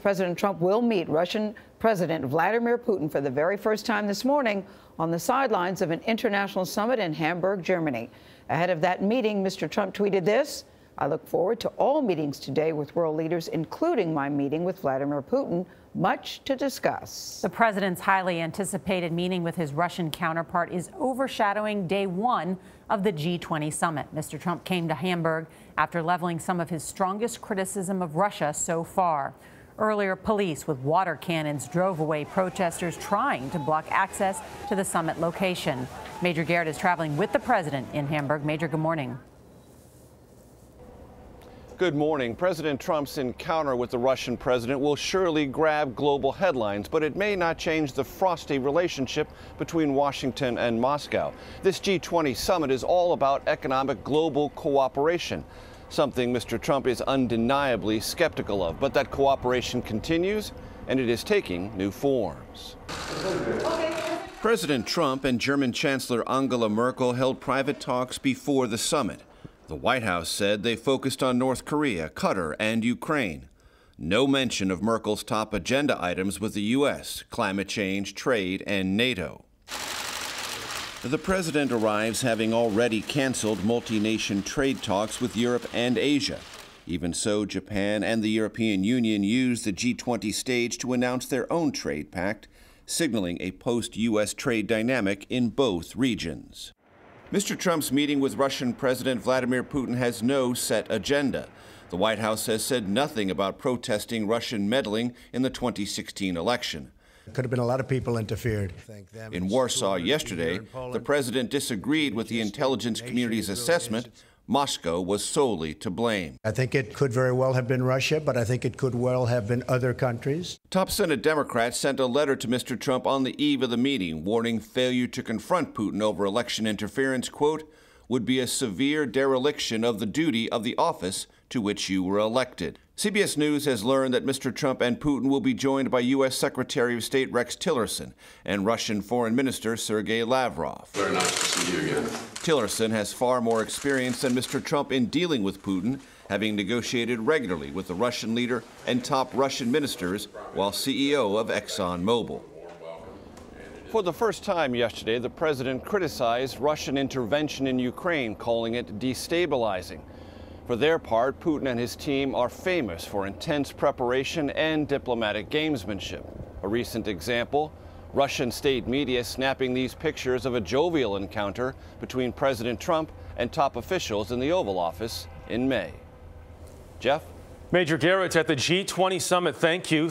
President Trump will meet Russian President Vladimir Putin for the very first time this morning on the sidelines of an international summit in Hamburg, Germany. Ahead of that meeting, Mr. Trump tweeted this: "I look forward to all meetings today with world leaders, including my meeting with Vladimir Putin. Much to discuss." The president's highly anticipated meeting with his Russian counterpart is overshadowing day one of the G20 summit. Mr. Trump came to Hamburg after leveling some of his strongest criticism of Russia so far. Earlier, police with water cannons drove away protesters trying to block access to the summit location. Major Garrett is traveling with the president in Hamburg. Major, good morning. Good morning. President Trump's encounter with the Russian president will surely grab global headlines, but it may not change the frosty relationship between Washington and Moscow. This G20 summit is all about economic global cooperation, something Mr. Trump is undeniably skeptical of. But that cooperation continues, and it is taking new forms. President Trump and German Chancellor Angela Merkel held private talks before the summit. The White House said they focused on North Korea, Qatar, and Ukraine. No mention of Merkel's top agenda items with the U.S., climate change, trade, and NATO. The president arrives having already canceled multi-nation trade talks with Europe and Asia. Even so, Japan and the European Union used the G20 stage to announce their own trade pact, signaling a post-U.S. trade dynamic in both regions. Mr. Trump's meeting with Russian President Vladimir Putin has no set agenda. The White House has said nothing about protesting Russian meddling in the 2016 election. Could have been a lot of people interfered. In Warsaw yesterday, the president disagreed with the intelligence community's assessment. Moscow was solely to blame. I think it could very well have been Russia, but I think it could well have been other countries. Top Senate Democrats sent a letter to Mr. Trump on the eve of the meeting, warning failure to confront Putin over election interference, quote, would be a severe dereliction of the duty of the office to which you were elected. CBS News has learned that Mr. Trump and Putin will be joined by U.S. Secretary of State Rex Tillerson and Russian Foreign Minister Sergei Lavrov. Very nice to see you again. Tillerson has far more experience than Mr. Trump in dealing with Putin, having negotiated regularly with the Russian leader and top Russian ministers while CEO of ExxonMobil. For the first time yesterday, the president criticized Russian intervention in Ukraine, calling it destabilizing. For their part, Putin and his team are famous for intense preparation and diplomatic gamesmanship. A recent example, Russian state media snapping these pictures of a jovial encounter between President Trump and top officials in the Oval Office in May. Jeff? Major Garrett at the G20 summit, thank you.